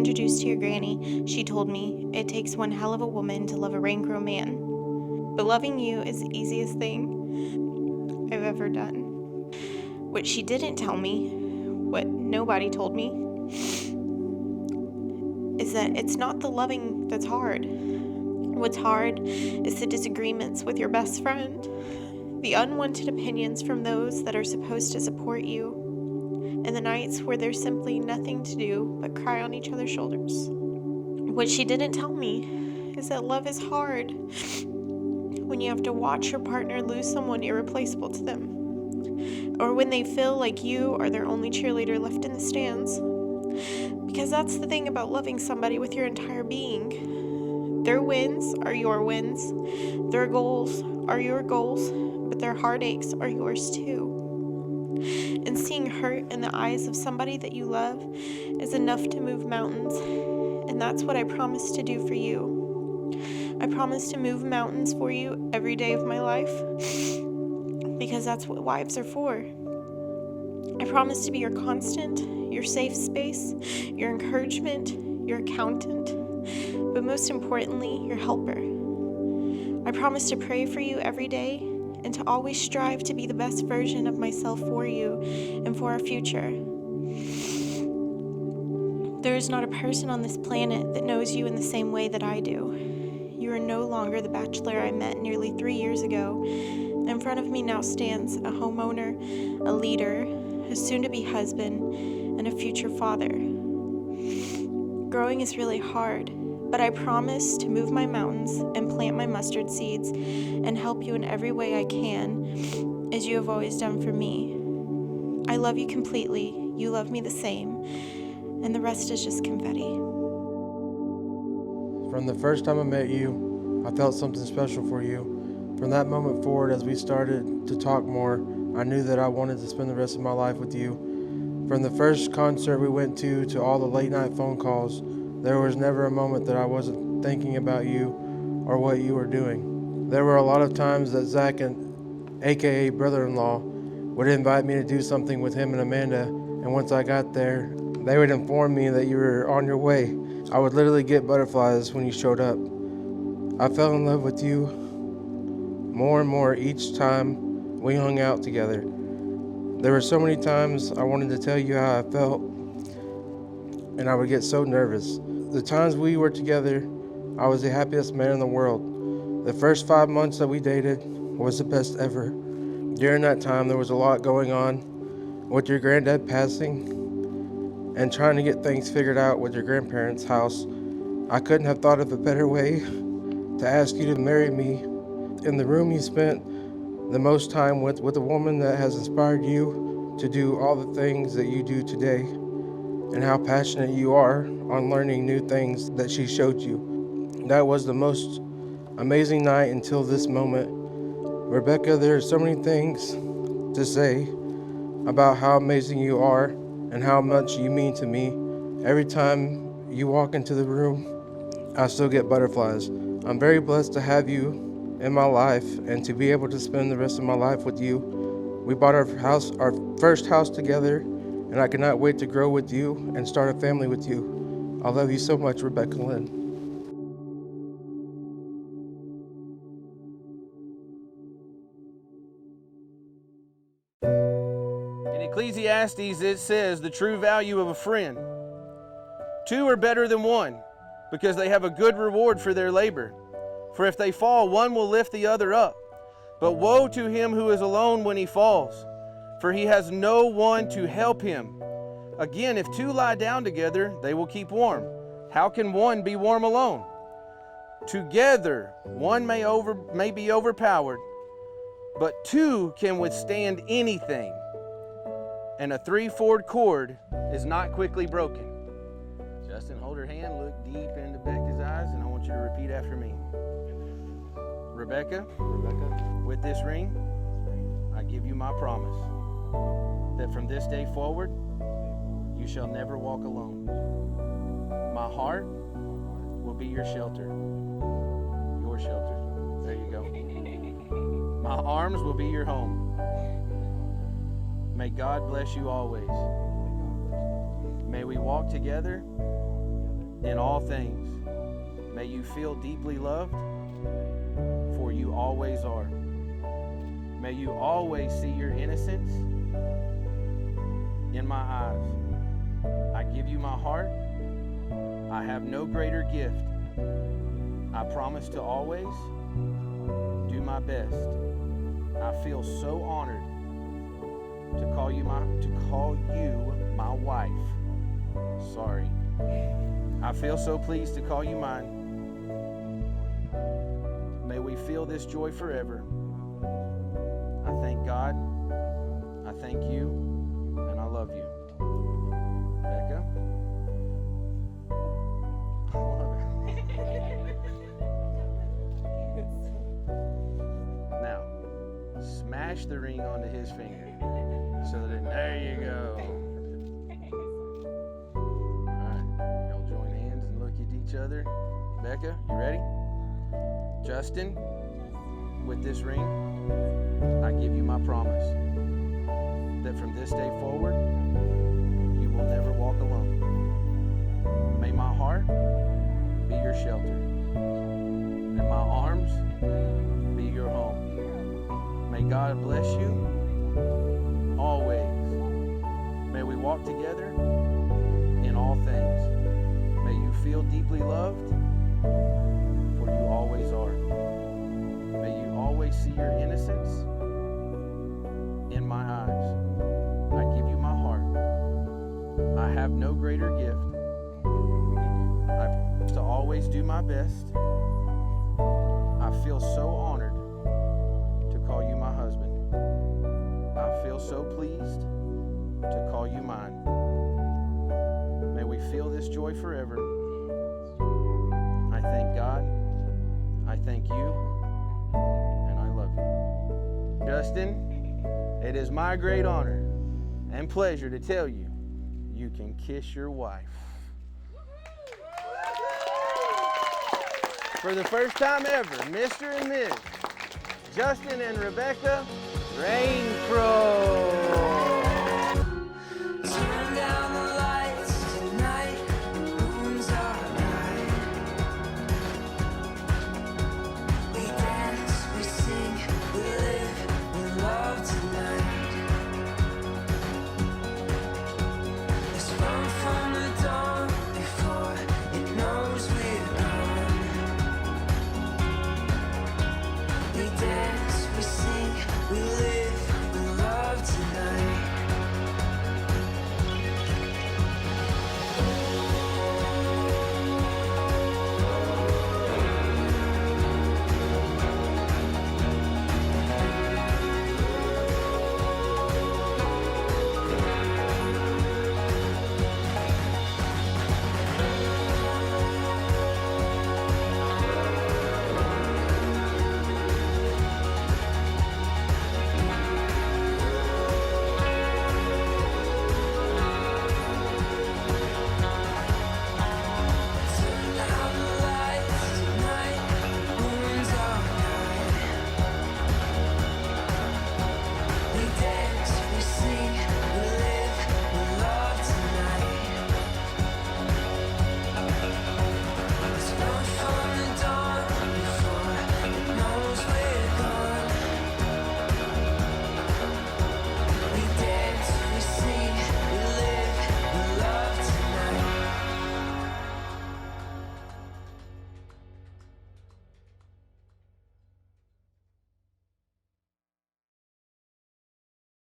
introduced to your granny, she told me it takes one hell of a woman to love a Raincrow man. But loving you is the easiest thing I've ever done. What she didn't tell me, what nobody told me, is that it's not the loving that's hard. What's hard is the disagreements with your best friend, the unwanted opinions from those that are supposed to support you, and the nights where there's simply nothing to do but cry on each other's shoulders. What she didn't tell me is that love is hard when you have to watch your partner lose someone irreplaceable to them, or when they feel like you are their only cheerleader left in the stands. Because that's the thing about loving somebody with your entire being. Their wins are your wins, their goals are your goals, but their heartaches are yours too. And seeing hurt in the eyes of somebody that you love is enough to move mountains, and that's what I promise to do for you. I promise to move mountains for you every day of my life, because that's what wives are for. I promise to be your constant, your safe space, your encouragement, your accountant, but most importantly, your helper. I promise to pray for you every day and to always strive to be the best version of myself for you and for our future. There is not a person on this planet that knows you in the same way that I do. You are no longer the bachelor I met nearly 3 years ago. In front of me now stands a homeowner, a leader, a soon-to-be husband, and a future father. Growing is really hard, but I promise to move my mountains and plant my mustard seeds and help you in every way I can, as you have always done for me. I love you completely, you love me the same, and the rest is just confetti. From the first time I met you, I felt something special for you. From that moment forward, as we started to talk more, I knew that I wanted to spend the rest of my life with you. From the first concert we went to all the late night phone calls, there was never a moment that I wasn't thinking about you or what you were doing. There were a lot of times that Zach, aka brother-in-law, would invite me to do something with him and Amanda, and once I got there, they would inform me that you were on your way. I would literally get butterflies when you showed up. I fell in love with you more and more each time we hung out together. There were so many times I wanted to tell you how I felt, and I would get so nervous. The times we were together, I was the happiest man in the world. The first 5 months that we dated was the best ever. During that time, there was a lot going on with your granddad passing and trying to get things figured out with your grandparents' house. I couldn't have thought of a better way to ask you to marry me. In the room you spent the most time with a woman that has inspired you to do all the things that you do today, and how passionate you are on learning new things that she showed you. That was the most amazing night until this moment. Rebecca, there are so many things to say about how amazing you are and how much you mean to me. Every time you walk into the room, I still get butterflies. I'm very blessed to have you in my life and to be able to spend the rest of my life with you. We bought our first house together, and I cannot wait to grow with you and start a family with you. I love you so much, Rebecca Lynn. In Ecclesiastes, it says the true value of a friend. 2 are better than 1, because they have a good reward for their labor. For if they fall, one will lift the other up. But woe to him who is alone when he falls, for he has no one to help him. Again, if 2 lie down together, they will keep warm. How can one be warm alone? Together, one may be overpowered, but 2 can withstand anything. And a 3-4 cord is not quickly broken. Justin, hold her hand, look deep into Becca's eyes, and I want you to repeat after me. Rebecca, with this ring, I give you my promise that from this day forward, you shall never walk alone. My heart will be your shelter. Your shelter. There you go. My arms will be your home. May God bless you always. May we walk together In all things, may you feel deeply loved, for you always are. May you always see your innocence in my eyes. I give you my heart. I have no greater gift. I promise to always do my best. I feel so honored to call you my wife. Sorry. I feel so pleased to call you mine. May we feel this joy forever. I thank God. I thank you, and I love you. Becca? I love it. Now, smash the ring onto his finger so that there you go. All right, y'all join hands and look at each other. Becca, you ready? Justin, with this ring, I give you my promise that from this day forward, you will never walk alone. May my heart be your shelter, and my arms be your home. May God bless you always. May we walk together in all things. May you feel deeply loved, for you always are. May you always see your innocence in my eyes. I give you my heart. I have no greater gift. I promise to always do my best. I feel so honored to call you my husband. I feel so pleased to call you mine. May we feel this joy forever. I thank God. I thank you. And I love you. Justin, it is my great honor and pleasure to tell you, you can kiss your wife. For the first time ever, Mr. and Ms. Justin and Rebecca Raincrows.